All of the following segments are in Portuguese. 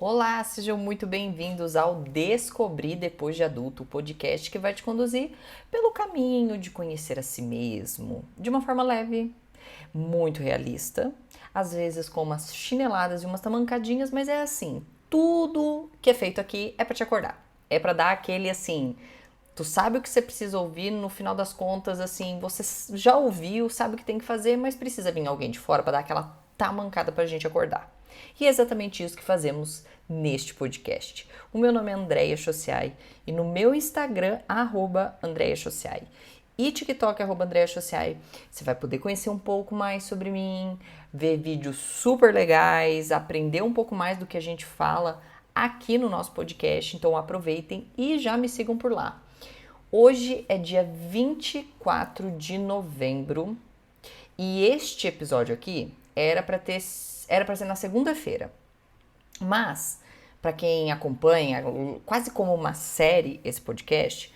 Olá, sejam muito bem-vindos ao Descobrir Depois de Adulto, o podcast que vai te conduzir pelo caminho de conhecer a si mesmo, de uma forma leve, muito realista, às vezes com umas chineladas e umas tamancadinhas, mas é assim, tudo que é feito aqui é para te acordar. É para dar aquele assim, tu sabe o que você precisa ouvir, no final das contas, assim, você já ouviu, sabe o que tem que fazer, mas precisa vir alguém de fora para dar aquela tamancada pra gente acordar. E é exatamente isso que fazemos neste podcast. O meu nome é Andréia Chociai e no meu Instagram, @Andréia Chociai e TikTok, @Andréia Chociai, você vai poder conhecer um pouco mais sobre mim, ver vídeos super legais, aprender um pouco mais do que a gente fala aqui no nosso podcast, então aproveitem e já me sigam por lá. Hoje é dia 24 de novembro e este episódio aqui era para ser na segunda-feira. Mas para quem acompanha, quase como uma série esse podcast,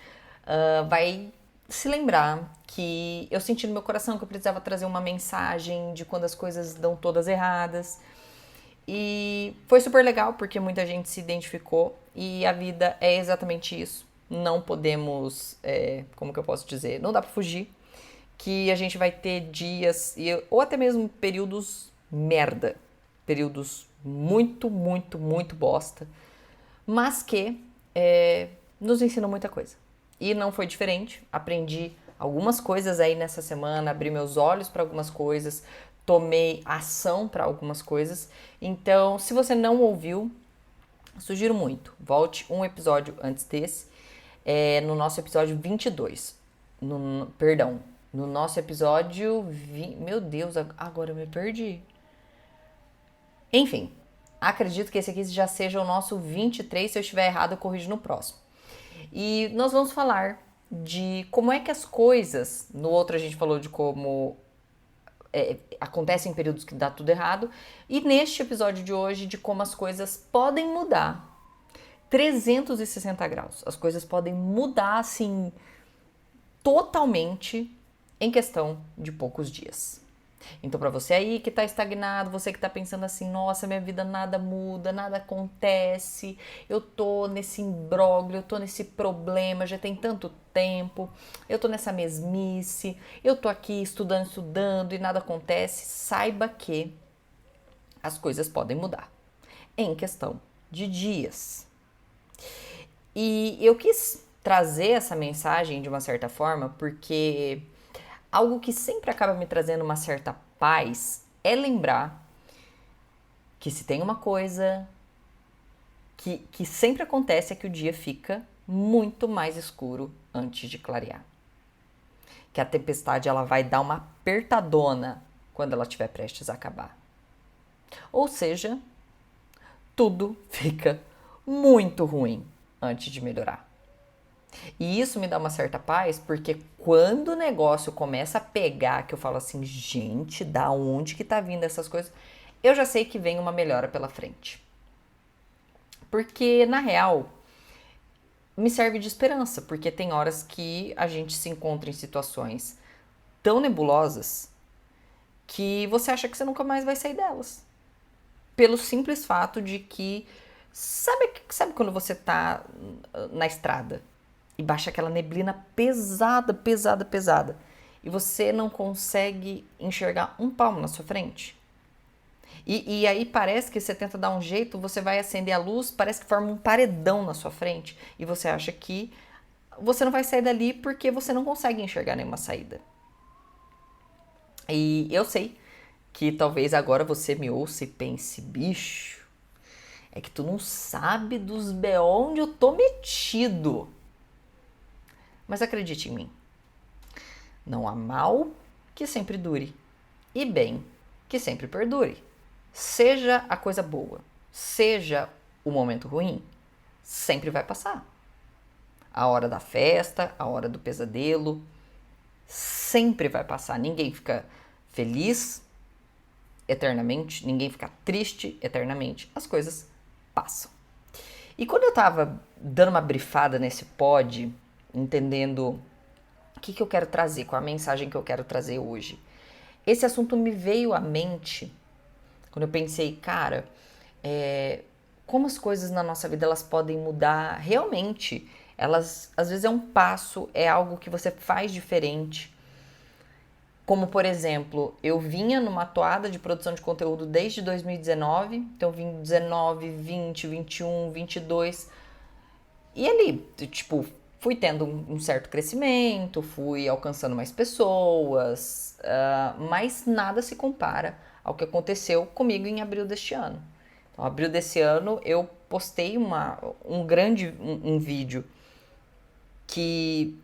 vai se lembrar que eu senti no meu coração que eu precisava trazer uma mensagem de quando as coisas dão todas erradas. E foi super legal porque muita gente se identificou e a vida é exatamente isso. Não podemos, como que eu posso dizer? Não dá pra fugir que a gente vai ter dias ou até mesmo períodos merda, períodos muito, muito, muito bosta, mas que nos ensinam muita coisa. E não foi diferente. Aprendi algumas coisas aí nessa semana, abri meus olhos para algumas coisas, tomei ação para algumas coisas. Então, se você não ouviu, sugiro muito. Volte um episódio antes desse, no nosso episódio 22. Perdão, no nosso episódio. Meu Deus, agora eu me perdi. Enfim, acredito que esse aqui já seja o nosso 23. Se eu estiver errado, eu corrijo no próximo. E nós vamos falar de como é que as coisas. No outro a gente falou de como acontecem períodos que dá tudo errado. E neste episódio de hoje, de como as coisas podem mudar 360 graus. As coisas podem mudar assim totalmente em questão de poucos dias. Então, para você aí que tá estagnado, você que tá pensando assim, nossa, minha vida nada muda, nada acontece, eu tô nesse imbróglio, eu tô nesse problema, já tem tanto tempo, eu tô nessa mesmice, eu tô aqui estudando, estudando e nada acontece, saiba que as coisas podem mudar em questão de dias. E eu quis trazer essa mensagem de uma certa forma porque algo que sempre acaba me trazendo uma certa paz é lembrar que se tem uma coisa que sempre acontece é que o dia fica muito mais escuro antes de clarear. Que a tempestade ela vai dar uma apertadona quando ela estiver prestes a acabar. Ou seja, tudo fica muito ruim antes de melhorar. E isso me dá uma certa paz, porque quando o negócio começa a pegar, que eu falo assim, gente, da onde que tá vindo essas coisas? Eu já sei que vem uma melhora pela frente. Porque, na real, me serve de esperança, porque tem horas que a gente se encontra em situações tão nebulosas que você acha que você nunca mais vai sair delas. Pelo simples fato de que, sabe quando você tá na estrada e baixa aquela neblina pesada, pesada, pesada, e você não consegue enxergar um palmo na sua frente? E aí parece que você tenta dar um jeito, você vai acender a luz, parece que forma um paredão na sua frente, e você acha que você não vai sair dali porque você não consegue enxergar nenhuma saída. E eu sei que talvez agora você me ouça e pense, bicho, é que tu não sabe dos B.O. onde eu tô metido. Mas acredite em mim, não há mal que sempre dure, e bem que sempre perdure. Seja a coisa boa, seja o momento ruim, sempre vai passar. A hora da festa, a hora do pesadelo, sempre vai passar. Ninguém fica feliz eternamente, ninguém fica triste eternamente. As coisas passam. E quando eu tava dando uma brifada nesse pod, entendendo o que eu quero trazer, qual a mensagem que eu quero trazer hoje, esse assunto me veio à mente quando eu pensei, cara, como as coisas na nossa vida elas podem mudar realmente. Elas, às vezes é um passo, é algo que você faz diferente. Como, por exemplo, eu vinha numa toada de produção de conteúdo desde 2019, então eu vim 19, 20, 21, 22, e ali, tipo, fui tendo um certo crescimento, fui alcançando mais pessoas, mas nada se compara ao que aconteceu comigo em abril deste ano. Então, abril desse ano eu postei um vídeo que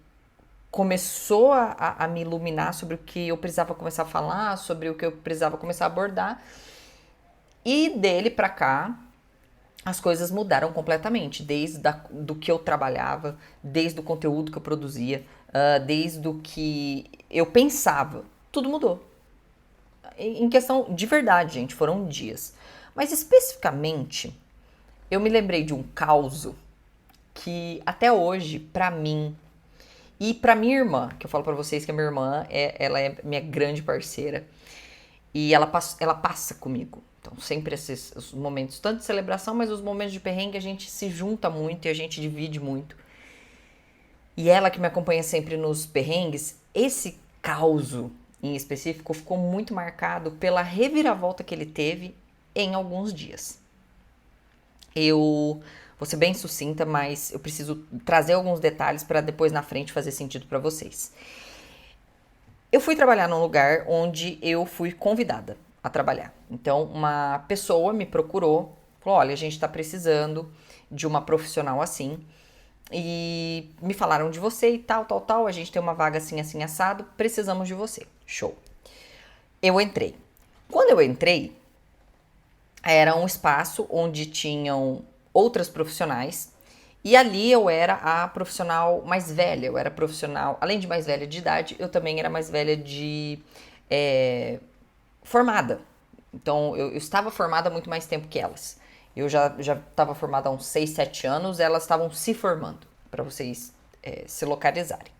começou a me iluminar sobre o que eu precisava começar a falar, sobre o que eu precisava começar a abordar. E dele pra cá, as coisas mudaram completamente, do que eu trabalhava, desde o conteúdo que eu produzia, desde o que eu pensava. Tudo mudou. Em questão de verdade, gente, foram dias. Mas especificamente, eu me lembrei de um caso que até hoje, pra mim, e pra minha irmã, que eu falo pra vocês que a minha irmã, ela é minha grande parceira. E ela passa comigo. Então, sempre esses os momentos, tanto de celebração, mas os momentos de perrengue, a gente se junta muito e a gente divide muito. E ela que me acompanha sempre nos perrengues, esse causo em específico ficou muito marcado pela reviravolta que ele teve em alguns dias. Eu vou ser bem sucinta, mas eu preciso trazer alguns detalhes para depois na frente fazer sentido para vocês. Eu fui trabalhar num lugar onde eu fui convidada a trabalhar. Então, uma pessoa me procurou, falou: olha, a gente está precisando de uma profissional assim. E me falaram de você e tal, tal, tal. A gente tem uma vaga assim, assim, assado. Precisamos de você. Show. Eu entrei. Quando eu entrei, era um espaço onde tinham outras profissionais. E ali eu era a profissional mais velha. Eu era profissional, além de mais velha de idade, eu também era mais velha de formada. Então eu estava formada há muito mais tempo que elas. Eu já estava formada há uns 6, 7 anos, elas estavam se formando, para vocês se localizarem.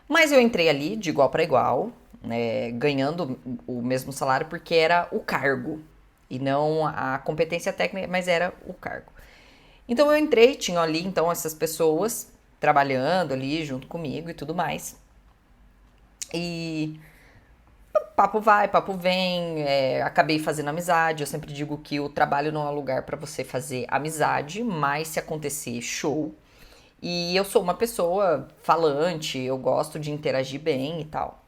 Mas eu entrei ali de igual para igual, ganhando o mesmo salário, porque era o cargo, e não a competência técnica, mas era o cargo. Então eu entrei, tinha ali então essas pessoas trabalhando ali junto comigo e tudo mais. E papo vai, papo vem, acabei fazendo amizade. Eu sempre digo que o trabalho não é um lugar para você fazer amizade, mas se acontecer, show. E eu sou uma pessoa falante, eu gosto de interagir bem e tal.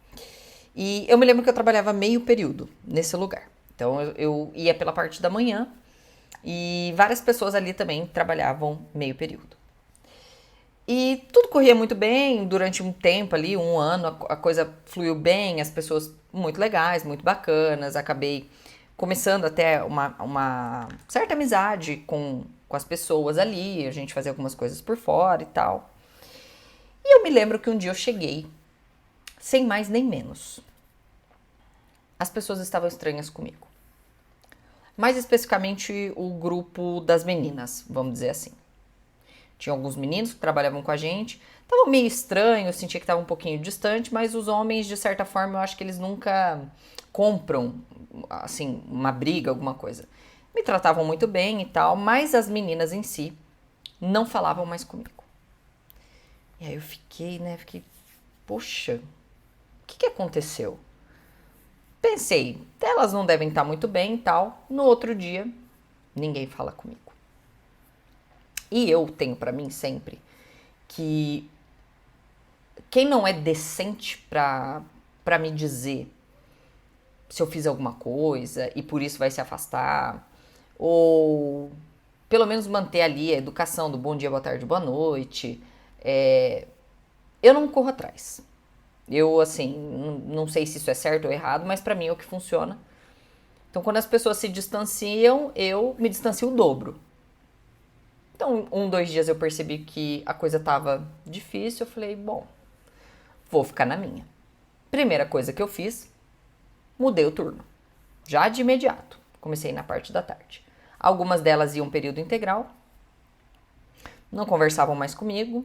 E eu me lembro que eu trabalhava meio período nesse lugar. Então eu ia pela parte da manhã e várias pessoas ali também trabalhavam meio período. E tudo corria muito bem durante um tempo ali, um ano, a coisa fluiu bem, as pessoas muito legais, muito bacanas. Acabei começando até uma certa amizade com as pessoas ali, a gente fazia algumas coisas por fora e tal. E eu me lembro que um dia eu cheguei, sem mais nem menos. As pessoas estavam estranhas comigo. Mais especificamente o grupo das meninas, vamos dizer assim. Tinha alguns meninos que trabalhavam com a gente. Tava meio estranho, eu sentia que tava um pouquinho distante, mas os homens, de certa forma, eu acho que eles nunca compram, assim, uma briga, alguma coisa. Me tratavam muito bem e tal, mas as meninas em si não falavam mais comigo. E aí eu fiquei, poxa, o que aconteceu? Pensei, elas não devem estar muito bem e tal. No outro dia, ninguém fala comigo. E eu tenho pra mim sempre que quem não é decente pra me dizer se eu fiz alguma coisa e por isso vai se afastar, ou pelo menos manter ali a educação do bom dia, boa tarde, boa noite, eu não corro atrás. Eu, assim, não sei se isso é certo ou errado, mas pra mim é o que funciona. Então, quando as pessoas se distanciam, eu me distancio o dobro. Então, 2 dias eu percebi que a coisa tava difícil, eu falei, bom, vou ficar na minha. Primeira coisa que eu fiz, mudei o turno. Já de imediato. Comecei na parte da tarde. Algumas delas iam período integral, não conversavam mais comigo.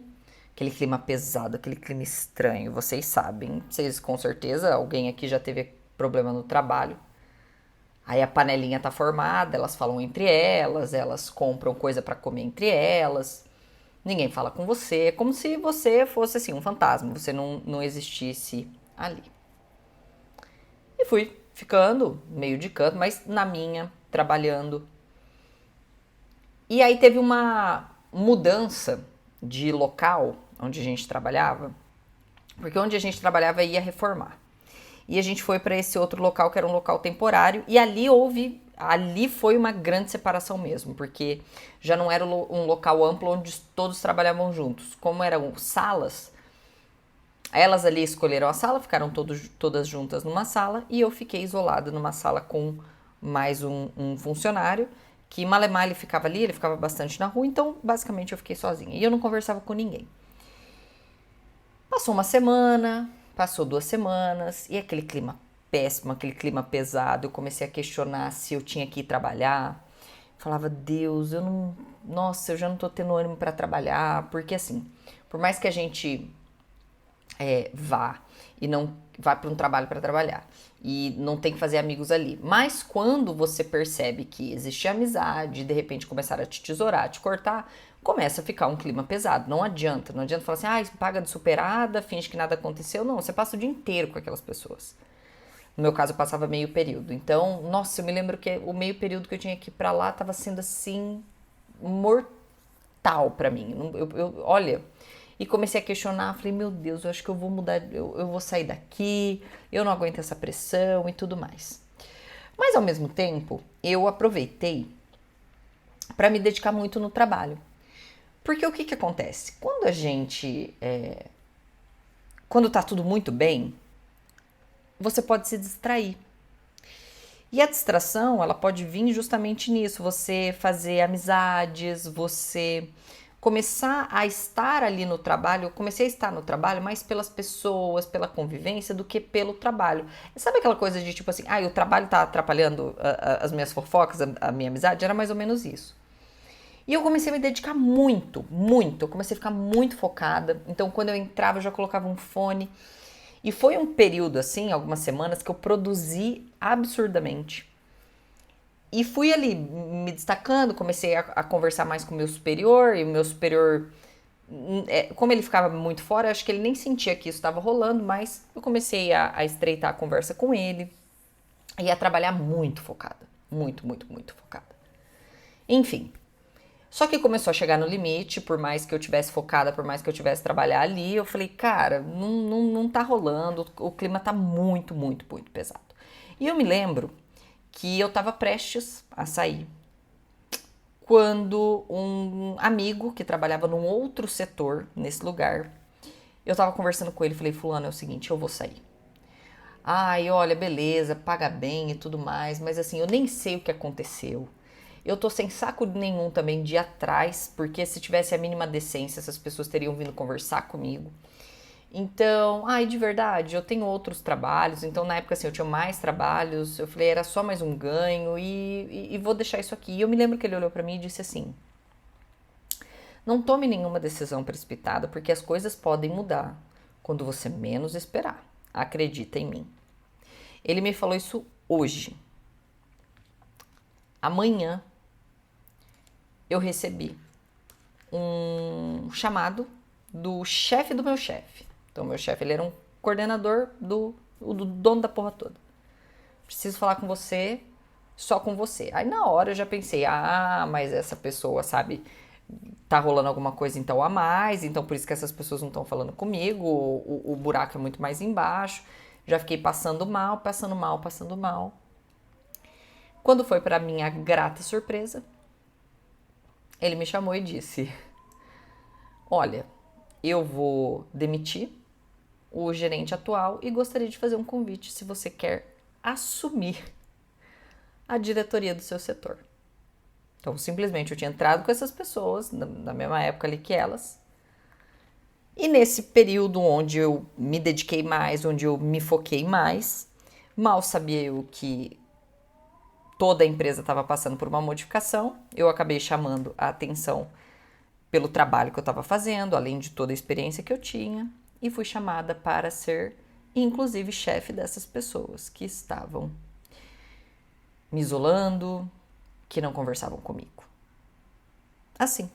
Aquele clima pesado, aquele clima estranho, vocês sabem. Vocês, com certeza, alguém aqui já teve problema no trabalho. Aí a panelinha tá formada, elas falam entre elas, elas compram coisa para comer entre elas. Ninguém fala com você, é como se você fosse assim um fantasma, você não existisse ali. E fui ficando meio de canto, mas na minha, trabalhando. E aí teve uma mudança de local onde a gente trabalhava, porque onde a gente trabalhava ia reformar. E a gente foi para esse outro local que era um local temporário e ali foi uma grande separação mesmo, porque já não era um local amplo onde todos trabalhavam juntos. Como eram salas, elas ali escolheram a sala, ficaram todas juntas numa sala e eu fiquei isolada numa sala com mais um funcionário que malemar ele ficava ali, ele ficava bastante na rua, então basicamente eu fiquei sozinha e eu não conversava com ninguém. Passou uma semana, passou 2 semanas e aquele clima péssimo, aquele clima pesado. Eu comecei a questionar se eu tinha que ir trabalhar. Falava, Deus, eu não. Nossa, eu já não tô tendo ânimo para trabalhar. Porque assim, por mais que a gente vá e não vá para um trabalho para trabalhar e não tem que fazer amigos ali, mas quando você percebe que existe amizade, de repente começar a te tesourar, a te cortar, começa a ficar um clima pesado. Não adianta falar assim, paga de superada, finge que nada aconteceu. Não, você passa o dia inteiro com aquelas pessoas. No meu caso, eu passava meio período. Então, nossa, eu me lembro que o meio período que eu tinha que ir pra lá tava sendo assim mortal pra mim. Olha, e comecei a questionar, falei, meu Deus, eu acho que eu vou mudar, eu vou sair daqui, eu não aguento essa pressão e tudo mais. Mas ao mesmo tempo, eu aproveitei para me dedicar muito no trabalho. Porque o que acontece? Quando a gente. Quando tá tudo muito bem, você pode se distrair. E a distração, ela pode vir justamente nisso, você fazer amizades, você começar a estar ali no trabalho. Eu comecei a estar no trabalho mais pelas pessoas, pela convivência, do que pelo trabalho. E sabe aquela coisa de tipo assim, o trabalho tá atrapalhando as minhas fofocas, a minha amizade? Era mais ou menos isso. E eu comecei a me dedicar muito, muito. Eu comecei a ficar muito focada. Então, quando eu entrava, eu já colocava um fone. E foi um período, assim, algumas semanas, que eu produzi absurdamente. E fui ali me destacando, comecei a conversar mais com o meu superior. E o meu superior, como ele ficava muito fora, acho que ele nem sentia que isso estava rolando. Mas eu comecei a estreitar a conversa com ele. E a trabalhar muito focada. Muito, muito, muito focada. Enfim. Só que começou a chegar no limite, por mais que eu tivesse focada, por mais que eu tivesse trabalhar ali, eu falei, cara, não tá rolando, o clima tá muito, muito, muito pesado. E eu me lembro que eu tava prestes a sair, quando um amigo que trabalhava num outro setor, nesse lugar, eu tava conversando com ele, falei, fulano, é o seguinte, eu vou sair. Ai, olha, beleza, paga bem e tudo mais, mas assim, eu nem sei o que aconteceu. Eu tô sem saco nenhum também de ir atrás, porque se tivesse a mínima decência, essas pessoas teriam vindo conversar comigo. Então, de verdade, eu tenho outros trabalhos. Então, na época, assim, eu tinha mais trabalhos. Eu falei, era só mais um ganho e vou deixar isso aqui. E eu me lembro que ele olhou pra mim e disse assim: não tome nenhuma decisão precipitada, porque as coisas podem mudar quando você menos esperar. Acredita em mim. Ele me falou isso hoje. Amanhã eu recebi um chamado do chefe do meu chefe. Então, meu chefe, ele era um coordenador do dono da porra toda. Preciso falar com você, só com você. Aí, na hora, eu já pensei, mas essa pessoa, sabe, tá rolando alguma coisa então a mais, então por isso que essas pessoas não estão falando comigo, o buraco é muito mais embaixo. Já fiquei passando mal, passando mal, passando mal. Quando foi para minha grata surpresa, ele me chamou e disse: olha, eu vou demitir o gerente atual e gostaria de fazer um convite se você quer assumir a diretoria do seu setor. Então, simplesmente eu tinha entrado com essas pessoas, na mesma época ali que elas. E nesse período onde eu me dediquei mais, onde eu me foquei mais, mal sabia eu que toda a empresa estava passando por uma modificação. Eu acabei chamando a atenção pelo trabalho que eu estava fazendo, além de toda a experiência que eu tinha, e fui chamada para ser, inclusive, chefe dessas pessoas que estavam me isolando, que não conversavam comigo. Assim,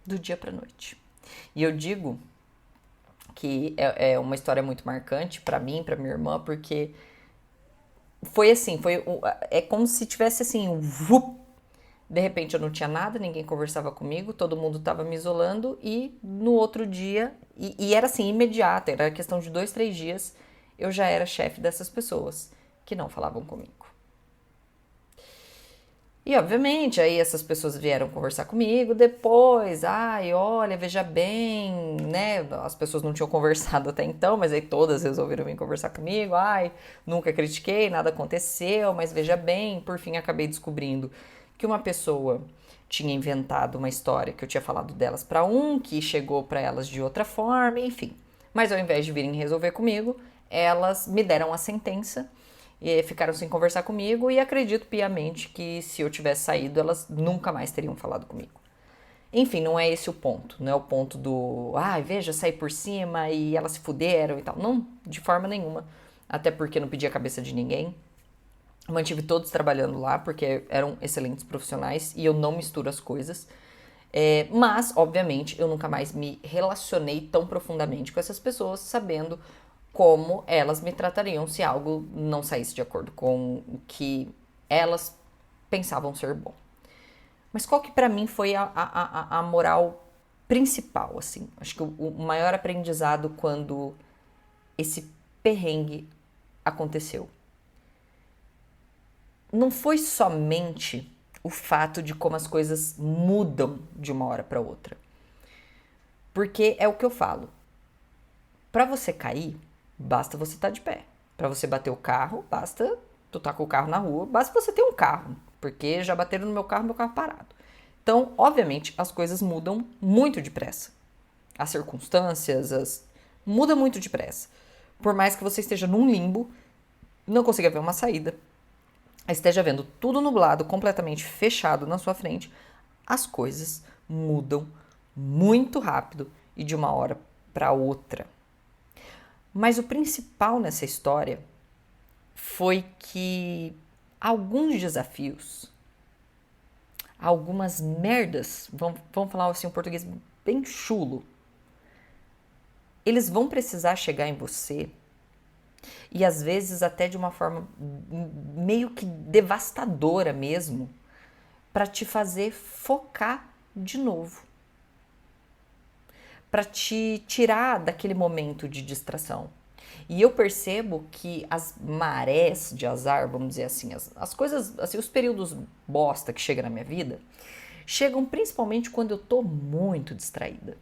do dia pra noite. E eu digo que é uma história muito marcante pra mim, pra minha irmã, porque foi assim, é como se tivesse assim, de repente eu não tinha nada, ninguém conversava comigo, todo mundo tava me isolando e no outro dia, e era assim, imediato, era questão de 2, 3 dias, eu já era chefe dessas pessoas que não falavam comigo. E obviamente aí essas pessoas vieram conversar comigo depois, ai, olha, veja bem, né? As pessoas não tinham conversado até então, mas aí todas resolveram vir conversar comigo, ai, nunca critiquei, nada aconteceu, mas veja bem, por fim acabei descobrindo que uma pessoa tinha inventado uma história que eu tinha falado delas para um, que chegou para elas de outra forma, enfim. Mas ao invés de virem resolver comigo, elas me deram a sentença e ficaram sem conversar comigo e acredito piamente que se eu tivesse saído, elas nunca mais teriam falado comigo. Enfim, não é esse o ponto, não é o ponto do, veja, saí por cima e elas se fuderam e tal. Não, de forma nenhuma. Até porque não pedi a cabeça de ninguém. Mantive todos trabalhando lá porque eram excelentes profissionais e eu não misturo as coisas. Mas, obviamente, eu nunca mais me relacionei tão profundamente com essas pessoas, sabendo como elas me tratariam se algo não saísse de acordo com o que elas pensavam ser bom. Mas qual que pra mim foi a moral principal, assim? Acho que o maior aprendizado quando esse perrengue aconteceu. Não foi somente o fato de como as coisas mudam de uma hora para outra. Porque é o que eu falo. Para você cair, basta você estar de pé. Para você bater o carro, basta tu tá com o carro na rua, basta você ter um carro, porque já bateram no meu carro parado. Então, obviamente, as coisas mudam muito depressa. As circunstâncias, muda muito depressa. Por mais que você esteja num limbo, não consiga ver uma saída, esteja vendo tudo nublado, completamente fechado na sua frente, as coisas mudam muito rápido e de uma hora para outra. Mas o principal nessa história foi que alguns desafios, algumas merdas, vamos falar assim um português bem chulo, eles vão precisar chegar em você e às vezes até de uma forma meio que devastadora mesmo, para te fazer focar de novo, para te tirar daquele momento de distração. E eu percebo que as marés de azar, vamos dizer assim, as coisas, assim, os períodos bosta que chegam na minha vida, chegam principalmente quando eu tô muito distraída.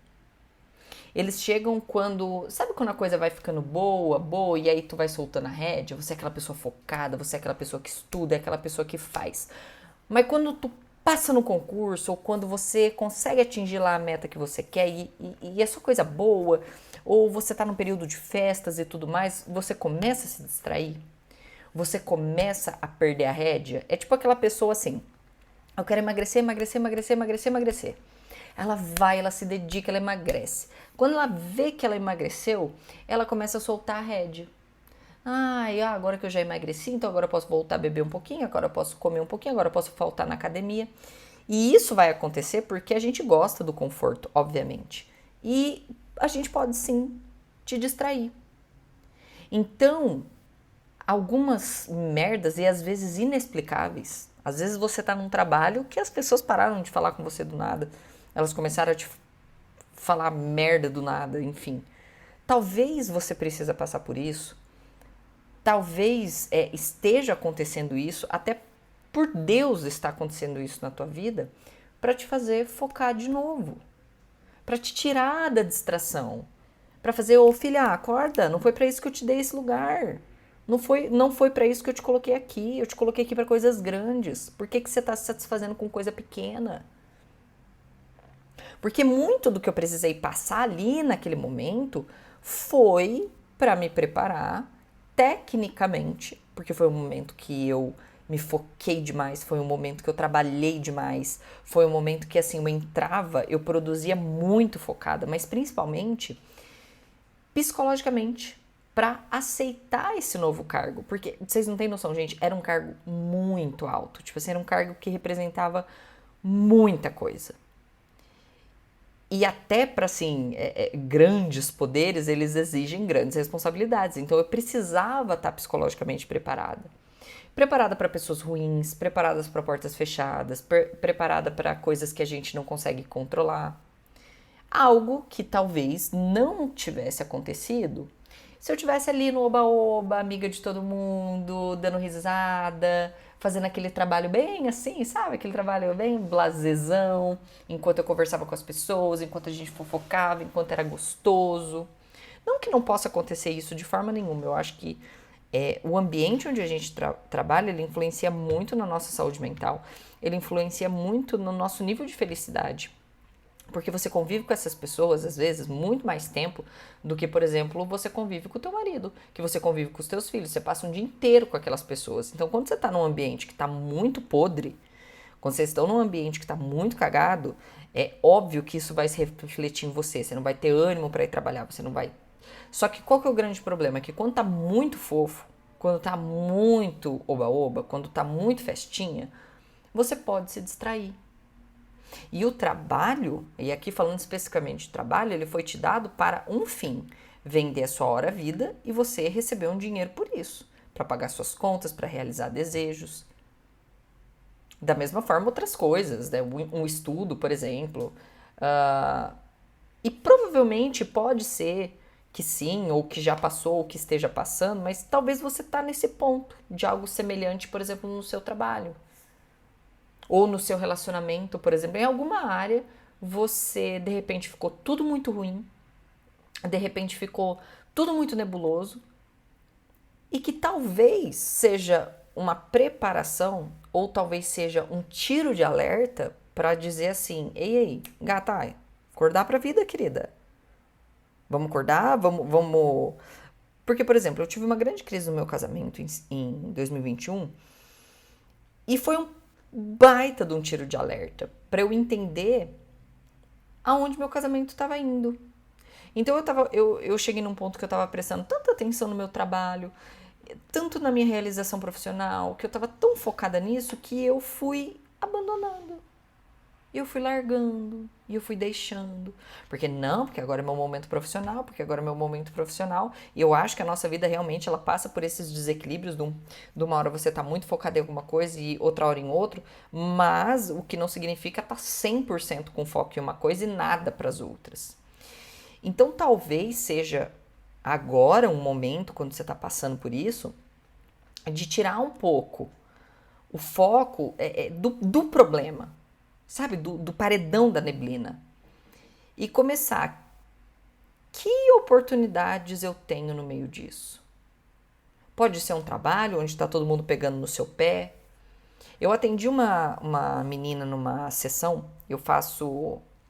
Eles chegam quando, sabe quando a coisa vai ficando boa, e aí tu vai soltando a rédea, você é aquela pessoa focada, você é aquela pessoa que estuda, é aquela pessoa que faz. Mas quando tu passa no concurso, ou quando você consegue atingir lá a meta que você quer e é só coisa boa, ou você tá num período de festas e tudo mais, você começa a se distrair, você começa a perder a rédea. É tipo aquela pessoa assim, eu quero emagrecer, emagrecer, emagrecer, emagrecer, emagrecer. Ela vai, ela se dedica, ela emagrece. Quando ela vê que ela emagreceu, ela começa a soltar a rédea. Agora que eu já emagreci, então agora eu posso voltar a beber um pouquinho, agora eu posso comer um pouquinho, agora eu posso faltar na academia. E isso vai acontecer porque a gente gosta do conforto, obviamente. E a gente pode sim te distrair. Então, algumas merdas e às vezes inexplicáveis. Às vezes você tá num trabalho que as pessoas pararam de falar com você do nada. Elas começaram a te falar merda do nada, enfim. Talvez você precisa passar por isso. Talvez esteja acontecendo isso, até por Deus está acontecendo isso na tua vida, para te fazer focar de novo, para te tirar da distração, para fazer, filha, acorda, não foi para isso que eu te dei esse lugar, não foi para isso que eu te coloquei aqui, eu te coloquei aqui para coisas grandes, por que você está se satisfazendo com coisa pequena? Porque muito do que eu precisei passar ali naquele momento foi para me preparar tecnicamente, porque foi um momento que eu me foquei demais, foi um momento que eu trabalhei demais, foi um momento que assim eu entrava, eu produzia muito focada, mas principalmente psicologicamente, para aceitar esse novo cargo. Porque, vocês não têm noção, gente, era um cargo muito alto. Tipo assim, era um cargo que representava muita coisa. E até para, assim, grandes poderes, eles exigem grandes responsabilidades. Então, eu precisava estar psicologicamente preparada. Preparada para pessoas ruins, preparadas para portas fechadas, preparada para coisas que a gente não consegue controlar. Algo que talvez não tivesse acontecido se eu tivesse ali no oba-oba, amiga de todo mundo, dando risada, fazendo aquele trabalho bem assim, sabe? Aquele trabalho bem blasezão, enquanto eu conversava com as pessoas, enquanto a gente fofocava, enquanto era gostoso. Não que não possa acontecer isso de forma nenhuma, eu acho que o ambiente onde a gente trabalha, ele influencia muito na nossa saúde mental, ele influencia muito no nosso nível de felicidade. Porque você convive com essas pessoas, às vezes, muito mais tempo do que, por exemplo, você convive com o teu marido, que você convive com os teus filhos. Você passa um dia inteiro com aquelas pessoas. Então, quando você está num ambiente que está muito podre, quando vocês estão num ambiente que está muito cagado, é óbvio que isso vai se refletir em você. Você não vai ter ânimo para ir trabalhar, você não vai... Só que qual que é o grande problema? É que quando tá muito fofo, quando tá muito oba-oba, quando tá muito festinha, você pode se distrair. E o trabalho, e aqui falando especificamente de trabalho, ele foi te dado para um fim: vender a sua hora-vida e você receber um dinheiro por isso, para pagar suas contas, para realizar desejos. Da mesma forma, outras coisas, né? Um estudo, por exemplo. E provavelmente pode ser que sim, ou que já passou, ou que esteja passando, mas talvez você está nesse ponto de algo semelhante, por exemplo, no seu trabalho. Ou no seu relacionamento, por exemplo, em alguma área, você de repente ficou tudo muito ruim, de repente ficou tudo muito nebuloso, e que talvez seja uma preparação, ou talvez seja um tiro de alerta para dizer assim: ei, gata, acordar pra vida, querida. Vamos acordar, vamos. Porque, por exemplo, eu tive uma grande crise no meu casamento em 2021 e foi um baita de um tiro de alerta para eu entender aonde meu casamento estava indo. Então eu cheguei num ponto que eu estava prestando tanta atenção no meu trabalho, tanto na minha realização profissional, que eu estava tão focada nisso que eu fui abandonando. E eu fui largando, e eu fui deixando. Porque agora é meu momento profissional, porque agora é meu momento profissional. E eu acho que a nossa vida realmente ela passa por esses desequilíbrios de uma hora você tá muito focado em alguma coisa e outra hora em outro, mas o que não significa tá 100% com foco em uma coisa e nada para as outras. Então talvez seja agora um momento, quando você tá passando por isso, de tirar um pouco o foco do problema, sabe, do paredão da neblina. E começar, que oportunidades eu tenho no meio disso? Pode ser um trabalho onde está todo mundo pegando no seu pé. Eu atendi uma menina numa sessão, eu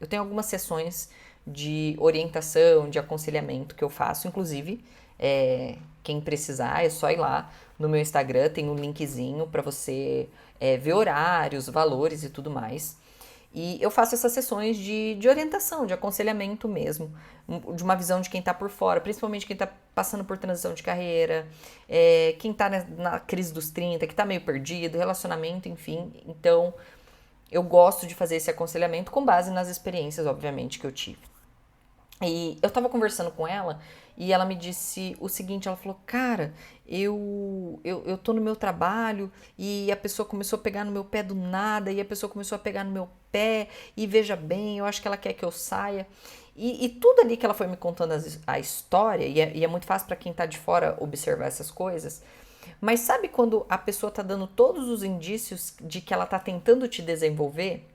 tenho algumas sessões de orientação, de aconselhamento que eu faço, inclusive, quem precisar é só ir lá no meu Instagram, tem um linkzinho para você ver horários, valores e tudo mais. E eu faço essas sessões de orientação, de aconselhamento mesmo, de uma visão de quem está por fora, principalmente quem está passando por transição de carreira, quem está na crise dos 30, que está meio perdido, relacionamento, enfim. Então, eu gosto de fazer esse aconselhamento com base nas experiências, obviamente, que eu tive. E eu tava conversando com ela e ela me disse o seguinte, ela falou, cara, eu tô no meu trabalho e a pessoa começou a pegar no meu pé do nada e a pessoa começou a pegar no meu pé e veja bem, eu acho que ela quer que eu saia. E tudo ali que ela foi me contando a história, e é muito fácil para quem tá de fora observar essas coisas, mas sabe quando a pessoa tá dando todos os indícios de que ela tá tentando te desenvolver?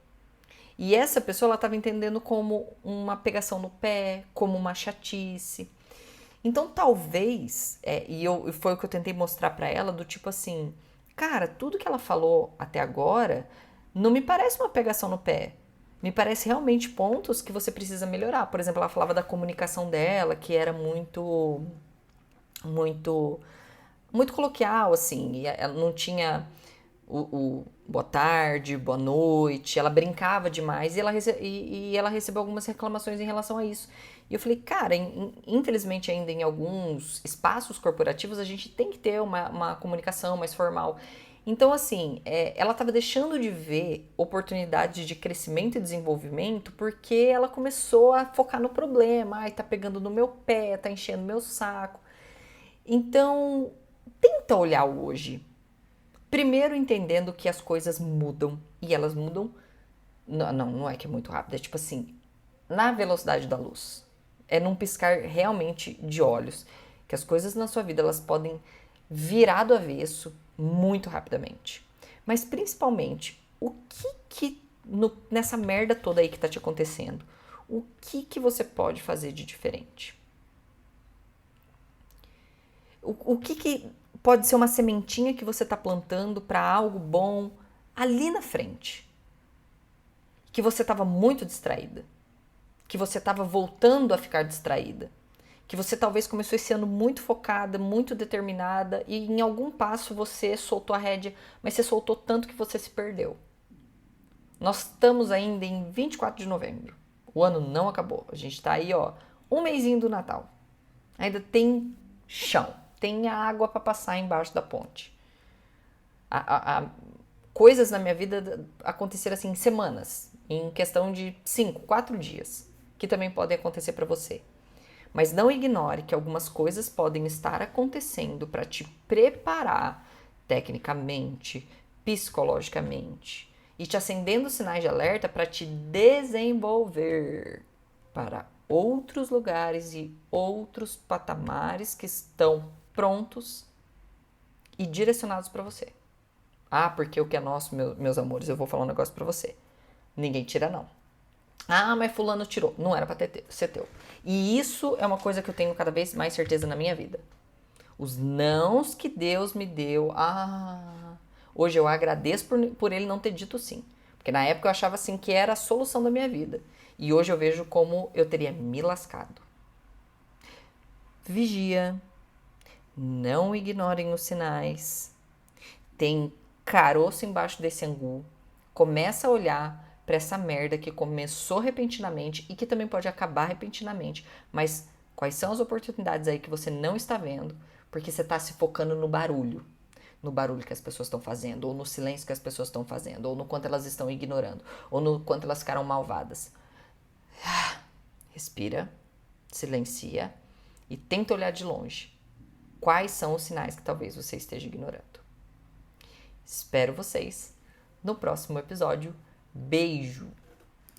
E essa pessoa ela estava entendendo como uma pegação no pé, como uma chatice. Então talvez, foi o que eu tentei mostrar para ela, do tipo assim, cara, tudo que ela falou até agora não me parece uma pegação no pé. Me parece realmente pontos que você precisa melhorar. Por exemplo, ela falava da comunicação dela, que era muito coloquial, assim, e ela não tinha o boa tarde, boa noite, ela brincava demais e ela recebeu algumas reclamações em relação a isso. E eu falei, cara, infelizmente ainda em alguns espaços corporativos a gente tem que ter uma comunicação mais formal. Então, assim, ela estava deixando de ver oportunidades de crescimento e desenvolvimento porque ela começou a focar no problema. Ai, tá pegando no meu pé, tá enchendo meu saco. Então, tenta olhar o hoje. Primeiro entendendo que as coisas mudam e elas mudam. Não é que é muito rápido, é tipo assim, na velocidade da luz. É num piscar realmente de olhos que as coisas na sua vida elas podem virar do avesso muito rapidamente. Mas principalmente, o nessa merda toda aí que tá te acontecendo, o que você pode fazer de diferente? O que pode ser uma sementinha que você está plantando para algo bom ali na frente? Que você estava muito distraída, que você estava voltando a ficar distraída, que você talvez começou esse ano muito focada, muito determinada e em algum passo você soltou a rédea, mas você soltou tanto que você se perdeu. Nós estamos ainda em 24 de novembro. O ano não acabou. A gente está aí, ó, um mêsinho do Natal. Ainda tem chão, tem água para passar embaixo da ponte. Coisas na minha vida aconteceram assim em semanas, em questão de 5, 4 dias, que também podem acontecer para você. Mas não ignore que algumas coisas podem estar acontecendo para te preparar tecnicamente, psicologicamente e te acendendo sinais de alerta para te desenvolver para outros lugares e outros patamares que estão prontos e direcionados para você. Ah, porque o que é nosso, meus amores, eu vou falar um negócio pra você. Ninguém tira, não. Ah, mas fulano tirou. Não era pra ser teu. E isso é uma coisa que eu tenho cada vez mais certeza na minha vida. Os nãos que Deus me deu. Hoje eu agradeço por ele não ter dito sim. Porque na época eu achava assim que era a solução da minha vida. E hoje eu vejo como eu teria me lascado. Vigia. Não ignorem os sinais. Tem caroço embaixo desse angu. Começa a olhar para essa merda que começou repentinamente e que também pode acabar repentinamente. Mas quais são as oportunidades aí que você não está vendo? Porque você está se focando no barulho. No barulho que as pessoas estão fazendo, ou no silêncio que as pessoas estão fazendo, ou no quanto elas estão ignorando, ou no quanto elas ficaram malvadas. Respira, silencia e tenta olhar de longe. Quais são os sinais que talvez você esteja ignorando? Espero vocês no próximo episódio. Beijo!